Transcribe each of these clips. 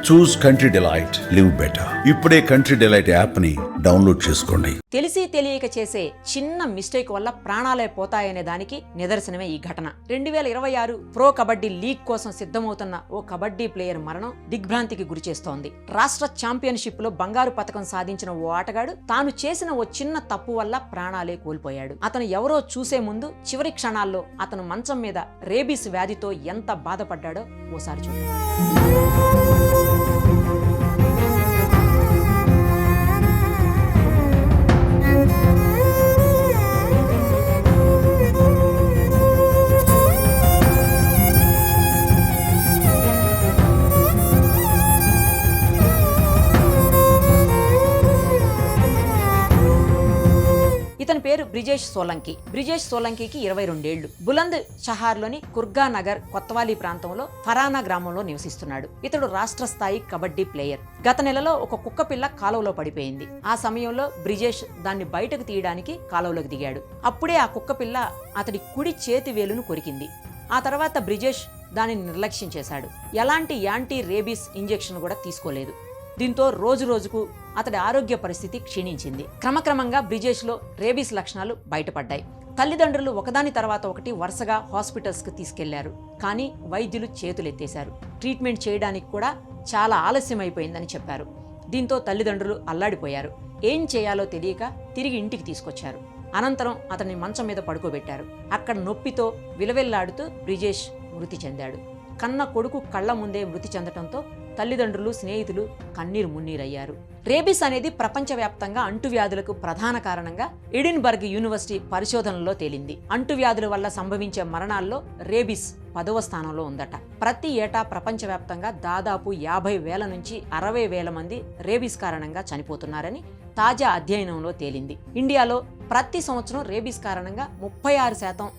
చూస్ country delight, live better. ఇప్పుడే country delight app ని download చేసుకోండి. తెలిసి తెలియక చేసే చిన్న మిస్టేక్ వల్ల ప్రాణాలే పోతాయనే దానికి నిదర్శనమే ఈ ఘటన. 2026 ప్రో కబడ్డీ లీగ్ కోసం సిద్ధమవుతున్న ఓ కబడ్డీ ప్లేయర్ మరణం దిగ్భ్రాంతికి గురిచేస్తోంది. రాష్ట్ర ఛాంపియన్షిప్ లో బంగారు పతకం సాధించిన ఓ ఆటగాడు తాను చేసిన ఓ చిన్న తప్పు వల్ల ప్రాణాలే కోల్పోయాడు. అతను ఎవరో చూసే ముందు చివరి క్షణాల్లో అతను మంచం మీద రేబీస్ వ్యాధితో ఎంత బాధపడ్డాడో ఓసారి చూద్దాం. ఇతని పేరు బ్రిజేష్ సోలంకి. బ్రిజేష్ సోలంకికి 22 ఏళ్లు. బులంద్ షహార్లోని కుర్గా నగర్ కొత్తవాలి ప్రాంతంలో ఫరానా గ్రామంలో నివసిస్తున్నాడు. ఇతడు రాష్ట్ర స్థాయి కబడ్డీ ప్లేయర్. గత నెలలో ఒక కుక్క పిల్ల కాలువలో పడిపోయింది. ఆ సమయంలో బ్రిజేష్ దాన్ని బయటకు తీయడానికి కాలువలోకి దిగాడు. అప్పుడే ఆ కుక్క పిల్ల అతడి కుడి చేతి వేలును కొరికింది. ఆ తర్వాత బ్రిజేష్ దానిని నిర్లక్ష్యం చేశాడు. ఎలాంటి యాంటీ రేబీస్ ఇంజెక్షన్ కూడా తీసుకోలేదు. దీంతో రోజు రోజుకు అతడి ఆరోగ్య పరిస్థితి క్షీణించింది. క్రమక్రమంగా బ్రిజేష్లో రేబీస్ లక్షణాలు బయటపడ్డాయి. తల్లిదండ్రులు ఒకదాని తర్వాత ఒకటి వరుసగా హాస్పిటల్స్కి తీసుకెళ్లారు. కానీ వైద్యులు చేతులెత్తేశారు. ట్రీట్మెంట్ చేయడానికి కూడా చాలా ఆలస్యం అయిపోయిందని చెప్పారు. దీంతో తల్లిదండ్రులు అల్లాడిపోయారు. ఏం చేయాలో తెలియక తిరిగి ఇంటికి తీసుకొచ్చారు. అనంతరం అతన్ని మంచం మీద పడుకోబెట్టారు. అక్కడ నొప్పితో విలవెల్లాడుతూ బ్రిజేష్ మృతి చెందాడు. కన్న కొడుకు కళ్ల ముందే మృతి చెందటంతో తల్లిదండ్రులు, స్నేహితులు కన్నీరు మున్నీరయ్యారు. రేబీస్ అనేది ప్రపంచవ్యాప్తంగా అంటువ్యాధులకు ప్రధాన కారణంగా ఎడిన్బర్గ్ యూనివర్సిటీ పరిశోధనలో తేలింది. అంటువ్యాధుల వల్ల సంభవించే మరణాల్లో రేబీస్ 10వ స్థానంలో ఉందట. ప్రతి ఏటా ప్రపంచవ్యాప్తంగా దాదాపు 50,000 నుంచి 60,000 మంది రేబీస్ కారణంగా చనిపోతున్నారని తాజా అధ్యయనంలో తేలింది. ఇండియాలో ప్రతి సంవత్సరం రేబీస్ కారణంగా 36%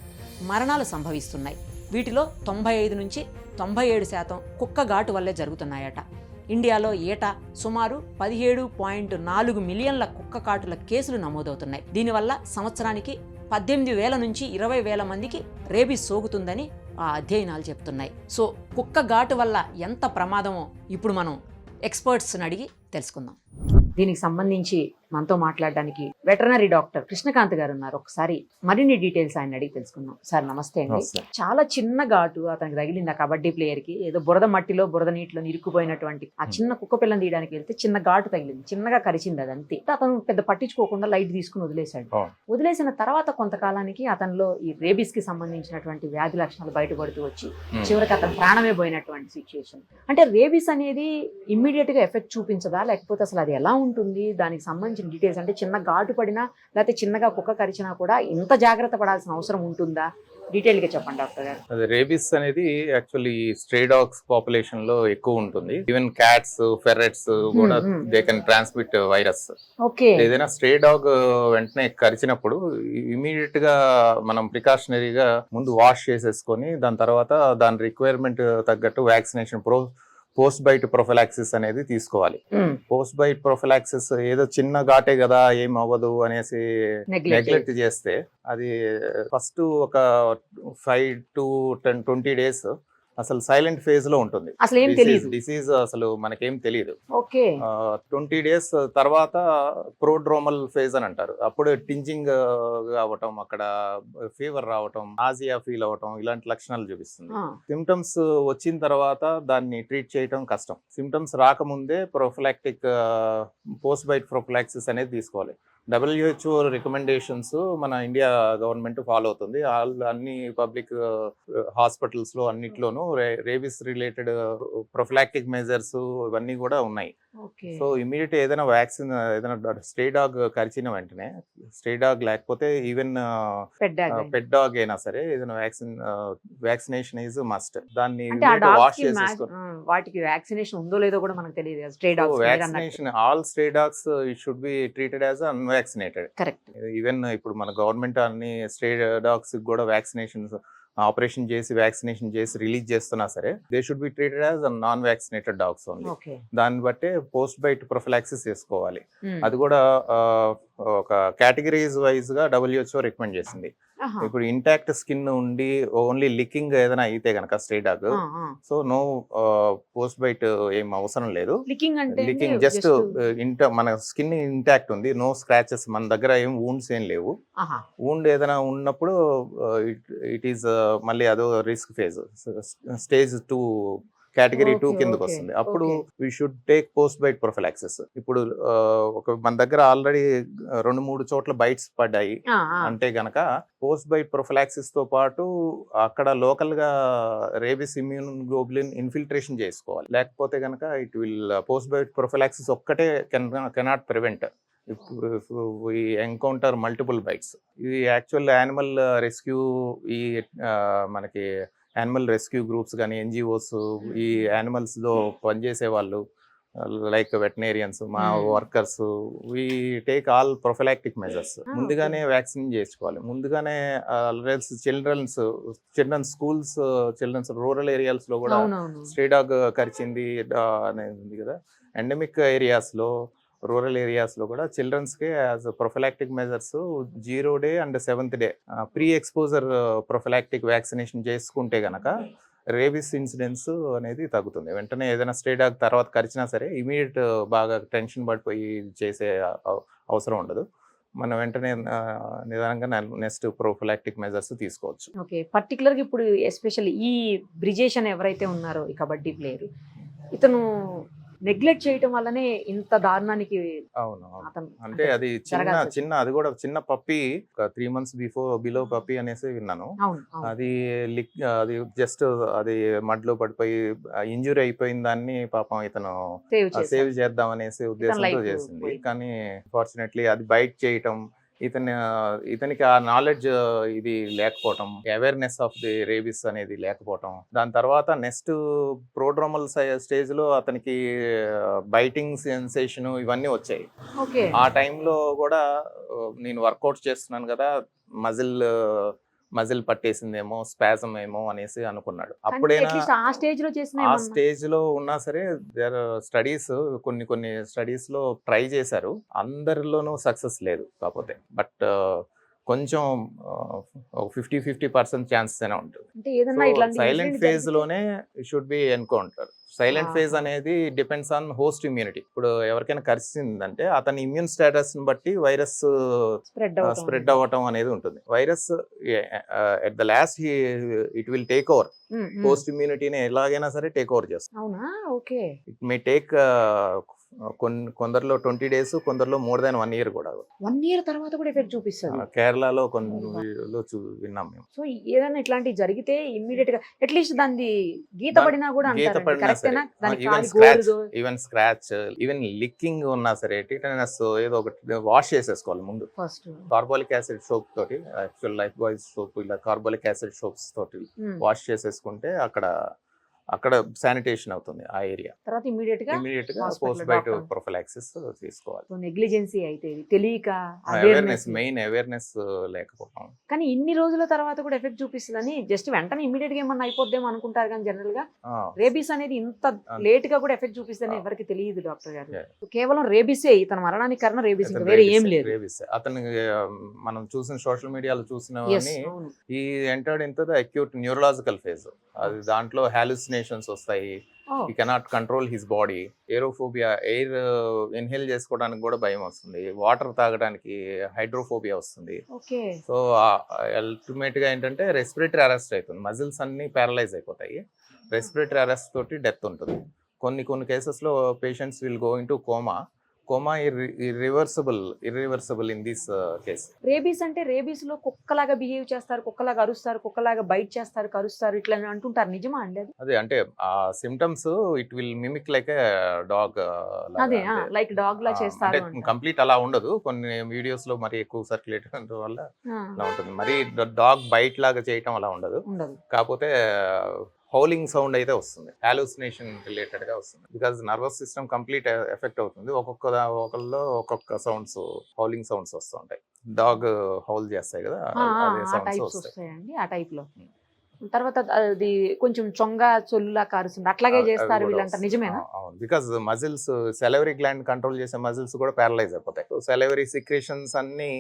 మరణాలు సంభవిస్తున్నాయి. వీటిలో 95 నుంచి 97% కుక్క ఘాటు వల్లే జరుగుతున్నాయట. ఇండియాలో ఏటా సుమారు 17.4 మిలియన్ల కుక్క కాటుల కేసులు నమోదవుతున్నాయి. దీనివల్ల సంవత్సరానికి 18,000 నుంచి 20,000 మందికి రేబీస్ సోకుతుందని ఆ అధ్యయనాలు చెప్తున్నాయి. సో కుక్క ఘాటు వల్ల ఎంత ప్రమాదమో ఇప్పుడు మనం ఎక్స్పర్ట్స్ని అడిగి తెలుసుకుందాం. దీనికి సంబంధించి మనతో మాట్లాడడానికి వెటర్నరీ డాక్టర్ కృష్ణకాంత్ గారు ఉన్నారు. ఒకసారి మరిన్ని డీటెయిల్స్ ఆయన అడిగి తెలుసుకుందాం. సార్ నమస్తే అండి. చాలా చిన్న ఘాటు అతనికి తగిలింది ఆ కబడ్డీ ప్లేయర్ కి. ఏదో బురద మట్టిలో బురద నీటిలో ఇరుక్కుపోయినటువంటి ఆ చిన్న కుక్క పిల్లని తీయడానికి వెళ్తే చిన్న ఘాటు తగిలింది, చిన్నగా కరిచింది. అదంతే. అతను పెద్ద పట్టించుకోకుండా లైట్ తీసుకుని వదిలేశాడు. వదిలేసిన తర్వాత కొంతకాలానికి అతనిలో ఈ రేబీస్ కి సంబంధించినటువంటి వ్యాధి లక్షణాలు బయటపడుతూ వచ్చి చివరికి అతను ప్రాణమే పోయినటువంటి సిచ్యుయేషన్. అంటే రేబీస్ అనేది ఇమ్మీడియట్ గా ఎఫెక్ట్ చూపించదా, లేకపోతే అసలు అది ఎలా ఉంటుంది? దానికి సంబంధించిన డీటెయిల్స్, అంటే చిన్న ఘాటు పడినా లేకపోతే చిన్నగా కుక్క కరిచినా కూడా ఇంత జాగ్రత్త పడాల్సిన అవసరం ఉంటుందా? డీటెయిల్ గా చెప్పండి డాక్టర్ గారు. అదే రేబీస్ అనేది యాక్చువల్లీ స్ట్రే డాగ్స్ పాపులేషన్ లో ఎక్కువ ఉంటుంది. ఈవెన్ క్యాట్స్, ఫెర్రెట్స్ కూడా they can transmit virus. Okay. ఏదైనా స్ట్రే డాగ్ వెంటనే కరిచినప్పుడు ఇమీడియట్ గా మనం ప్రికాషనరీగా ముందు వాష్ చేసేసుకొని దాని తర్వాత దాని రిక్వైర్మెంట్ తగ్గట్టు వ్యాక్సినేషన్ పోస్ట్ బైట్ ప్రొఫిలాక్సిస్ అనేది తీసుకోవాలి. పోస్ట్ బైట్ ప్రొఫిలాక్సిస్ ఏదో చిన్న ఘాటే కదా ఏం అవ్వదు అనేసి నెగ్లెక్ట్ చేస్తే అది ఫస్ట్ ఒక 5 to 20 days అసలు సైలెంట్ ఫేజ్ లో ఉంటుంది. డిసీజ్ అసలు మనకేం తెలియదు. 20 days తర్వాత ప్రోడ్రోమల్ ఫేజ్ అని అంటారు. అప్పుడు టింజింగ్ అవటం, అక్కడ ఫీవర్ రావటం, నాజియా ఫీల్ అవటం, ఇలాంటి లక్షణాలు చూపిస్తుంది. సిమ్టమ్స్ వచ్చిన తర్వాత దాన్ని ట్రీట్ చేయటం కష్టం. సిమ్టమ్స్ రాకముందే ప్రొఫిలాక్టిక్ పోస్ట్ బైట్ ప్రొఫిలాక్సిస్ అనేది తీసుకోవాలి. WHO రికమెండేషన్స్ మన ఇండియా గవర్నమెంట్ ఫాలో అవుతుంది. అన్ని పబ్లిక్ హాస్పిటల్స్ లో అన్నిట్లోనూ రేబీస్ రిలేటెడ్ ప్రొఫిలాక్టిక్ మెజర్స్ ఇవన్నీ కూడా ఉన్నాయి. సో ఇమీడియట్ ఏదైనా వ్యాక్సిన్, ఏదైనా స్ట్రే డాగ్ కరిచిన వెంటనే, స్ట్రే డాగ్ లేకపోతే ఈవెన్ పెట్ డాగ్ అయినా సరే ఏదైనా వ్యాక్సినేషన్ ఈజ్ మస్ట్. దాన్ని వాష్ చేసేసుకోవాలి. వాటికి వ్యాక్సినేషన్ ఉందో లేదో కూడా మనకు తెలియదు. Stray dogs vaccination, all stray dogs should be treated as unvaccinated. Correct. Even ఇప్పుడు మన గవర్నమెంట్ అన్ని స్ట్రే డాగ్స్ కూడా వ్యాక్సినేషన్స్ ఆపరేషన్ చేసి వ్యాక్సినేషన్ చేసి రిలీజ్ చేస్తున్నా సరే they should be treated as non vaccinated dogs only. దాన్ని బట్టే పోస్ట్ బైట్ ప్రొఫిలాక్సిస్ చేసుకోవాలి. అది కూడా ఒక కేటగిరీస్ వైజ్ గా WHO రికమెండ్ చేసింది. ఆహా. ఇప్పుడు ఇంటాక్ట్ స్కిన్ ఉండి ఓన్లీ లిక్కింగ్ ఏదైనా అయితే గనక stray dog, so no post bite ఏం అవసరం లేదు. లికింగ్ అంటే లికింగ్ జస్ట్ మన స్కిన్ ఇంటాక్ట్ ఉంది, నో స్క్రాచెస్, మన దగ్గర ఏం వూండ్స్ ఏం లేవు. వూండ్ ఏదైనా ఉన్నప్పుడు ఇట్ ఈస్ మళ్ళీ అదో రిస్క్ ఫేజ్, స్టేజ్ 2 కేటగిరీ 2 కిందకి వస్తుంది. అప్పుడు we should take post bite prophylaxis. ఇప్పుడు మన దగ్గర ఆల్రెడీ 2-3 చోట్ల బైట్స్ పడ్డాయి అంటే గనక పోస్ట్ బైట్ ప్రొఫిలాక్సిస్ తో పాటు అక్కడ లోకల్ గా రేబిస్ ఇమ్యూన్ గ్లోబులిన్ ఇన్ఫిల్ట్రేషన్ చేసుకోవాలి. లేకపోతే గనక it will post bite prophylaxis ఒక్కటే cannot prevent if we encounter multiple bites. ఇది యాక్చువల్ యానిమల్ రెస్క్యూ, ఈ మనకి యానిమల్ రెస్క్యూ గ్రూప్స్ కానీ ఎన్జిఓస్, ఈ యానిమల్స్ లో పనిచేసే వాళ్ళు లైక్ వెటనరియన్స్, మా workers, we take all prophylactic measures. ముందుగానే వ్యాక్సిన్ చేసుకోవాలి. ముందుగానే children schools, childrens rural areas లో కూడా స్ట్రే డాగ్ కరిచింది అనేది ఉంది కదా. ఎండమిక్ ఏరియాస్ లో, రూరల్ ఏరియాస్ లో కూడా చిల్డ్రన్స్ కి as prophylactic measures 0 day and 7th day pre exposure prophylactic vaccination చేసుకుంటే గనక రేబిస్ ఇన్సిడెన్స్ అనేది తగ్గుతుంది. వెంటనే ఏదైనా స్ట్రే డాగ్ తర్వాత కరిచినా సరే ఇమీడియట్ బాగా టెన్షన్ పడిపోయి చేసే అవసరం ఉండదు. మనం వెంటనే నిదానంగా నెక్స్ట్ ప్రొఫిలాక్టిక్ మెజర్స్ తీసుకోవచ్చు. ఓకే, పర్టికులర్గా ఇప్పుడు ఎస్పెషల్లీ ఈ బ్రిజేష్ అని ఎవరైతే ఉన్నారో ఈ కబడ్డీ ప్లేయర్, ఇతను నెగ్లెక్ట్ చేయటం వల్లనే ఇంత దారుణానికి. అవును, అంటే అది చిన్న అది కూడా చిన్న పప్పి, 3 months బిలో పప్పి అనేసి విన్నాను. అది జస్ట్ అది మడ్లో పడిపోయి ఇంజురీ అయిపోయిన దాన్ని పాపం ఇతను సేవ్ చేద్దాం అనేసి ఉద్దేశంతో చేసింది. కానీ ఫార్చునేట్లీ అది బైట్ చేయటం, ఇతనికి ఆ నాలెడ్జ్ ఇది లేకపోవటం, అవేర్నెస్ ఆఫ్ ది రేబిస్ అనేది లేకపోవటం, దాని తర్వాత నెక్స్ట్ ప్రోడ్రోమల్ స్టేజ్ లో అతనికి బైటింగ్ సెన్సేషన్ ఇవన్నీ వచ్చాయి. ఆ టైంలో కూడా నేను వర్కౌట్ చేస్తున్నాను కదా, మజిల్ పట్టేసిందేమో, స్పాజం ఏమో అనేసి అనుకున్నాడు. అప్పుడైనా ఆ స్టేజ్ లో ఉన్నా సరే దేర్ స్టడీస్, కొన్ని స్టడీస్ లో ట్రై చేశారు, అందరిలోనూ సక్సెస్ లేదు. కాకపోతే బట్ కొంచెం 50% ఛాన్సెస్ అయినా ఉంటుంది. సైలెంట్ ఫేజ్ లోనే should be encounter. Silent phase అనేది డిపెండ్స్ ఆన్ హోస్ట్ ఇమ్యూనిటీ. ఇప్పుడు ఎవరికైనా కరిచిందంటే అతని ఇమ్యూన్ స్టేటస్ ని బట్టి వైరస్ స్ప్రెడ్ అవ్వటం అనేది ఉంటుంది. Virus at the last it will take over. Host ఇమ్యూనిటీని ఎలాగైనా సరే టేక్ ఓవర్ చేస్తుంది. ఇట్ మే టేక్ కొందరిలో 20 days, కొందరిలో more than 1 year కూడా. 1 year తర్వాత కూడా ఎఫెక్ట్ చూపిస్తుంది. కేరళలో కొన్ని విన్నాం మేము. సో ఏదైనా ఇట్లాంటివి జరిగితే ఇమ్మీడియట్ గా అట్లీస్ట్ దాన్ని గీత పడినా కూడా ఈవెన్ స్క్రాచ్, ఈవెన్ లిక్కింగ్ ఉన్నా సరే టిటనస్ ఏదో ఒకటి వాష్ చేసేసుకోవాలి ముందు. ఫస్ట్ కార్బోలిక్ యాసిడ్ సోప్ తోటి, యాక్చువల్ లైఫ్ బాయ్ సోప్, ఇలా కార్బోలిక్ యాసిడ్ సోప్స్ తోటి వాష్ చేసేసుకుంటే అక్కడ శానిటేషన్ అవుతుంది ఆ ఏరియా. తర్వాత ఇమిడియట్ గా పోస్ట్ బైట్ ప్రొఫిలాక్సిస్ తీసుకోవాలి. సో నెగ్లిజెన్సీ అయితే తెలియక, మెయిన్ అవేర్నెస్ లేకపోవడం. కానీ ఇన్ని రోజుల తర్వాత కూడా ఎఫెక్ట్ చూపిస్తుందని జస్ట్ వెంటనే ఇమిడియట్ గా ఏమన్నా అయిపోద్దేమో అనుకుంటారు, కానీ జనరల్ గా రేబీస్ అనేది ఇంత లేట్ గా కూడా ఎఫెక్ట్ చూపిస్తుందని ఎవరికి తెలియదు డాక్టర్ గారు. కేవలం రేబీసే ఇతన మరణానికి కారణం రేబీస్, వేరే ఏం లేదు. రేబీస్ అతను మనం చూసిన సోషల్ మీడియాలో చూసిన ఈ entered in to the acute neurological phase. అది దాంట్లో హాలుసినేషన్స్ వస్తాయి, he cannot control his body, aerophobia, air inhale చేసుకోవడానికి కూడా భయం వస్తుంది, వాటర్ తాగడానికి హైడ్రోఫోబియా వస్తుంది. సో అల్టిమేట్ గా ఏంటంటే రెస్పిరేటరీ అరెస్ట్ అవుతుంది, మజిల్స్ అన్ని ప్యారలైజ్ అయిపోతాయి, రెస్పిరేటరీ అరెస్ట్ తోటి డెత్ ఉంటుంది. కొన్ని కేసెస్ లో patients will go in to coma irreversible in this case. Rabies అంటే రేబీస్ లో కుక్కలాగా బిహేవ్ చేస్తారు, కుక్కలాగా అరుస్తారు, కుక్కలాగా బైట్ చేస్తారు, కరుస్తారు, ఇట్లా అంటుంటారు, నిజమా అండి అది? అదే అంటే ఆ symptoms it will mimic like A dog. అదే లైక్ డాగ్ లా చేస్తారు. కంప్లీట్ అలా ఉండదు, కొన్ని వీడియోస్ లో మరి ఎక్కువ సర్క్యులేట్ అవడం వల్ల అలా ఉంటుంది. మరి డాగ్ బైట్ లాగా చేయటం అలా ఉండదు. కాకపోతే హౌలింగ్ సౌండ్ అయితే వస్తుంది, హాలుసినేషన్ రిలేటెడ్ గా వస్తుంది. Because nervous system complete effect అవుతుంది. ఒకళ్ళలో ఒక్కొక్క సౌండ్స్, హౌలింగ్ సౌండ్స్ వస్తూ ఉంటాయి. డాగ్ హౌల్ చేస్తాయి కదా, అదే సౌండ్స్ వస్తాయండి ఆ టైప్ లో. తర్వాత అది కొంచెం చొంగ చొల్లులా కారుస్తుంది అట్లాగే చేస్తారు వీళ్ళంటారు, నిజమేనా? అవును, because muscles salivary gland control చేసే మజిల్స్ కూడా ప్యారలైజ్ అయిపోతాయి. సో సెలవరీ సిక్రేషన్స్ అన్ని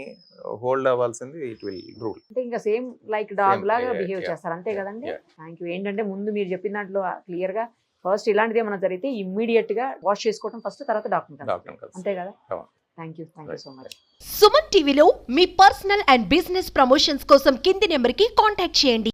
హోల్డ్ అవ్వాల్సింది ఇట్ విల్ రూల్. అంటే ఇంకా సేమ్ లైక్ డాగ్ లాగా yeah, బిహేవ్ yeah, చేస్తారు, అంతే కదండి? yeah. Thank you. ఏంటంటే ముందు మీరు చెప్పిన దాంట్లో క్లియర్ గా ఫస్ట్ ఇలాంటిది ఏమైనా జరిగితే ఇమ్మీడియట్ గా వాష్ చేసుకోవడం ఫస్ట్, తర్వాత డాక్టర్ అంతే కదా? అవును. Thank you so much. Suman టీవీలో మీ పర్సనల్ అండ్ బిజినెస్ ప్రమోషన్స్ కోసం కింది నెంబర్కి కాంటాక్ట్ చేయండి.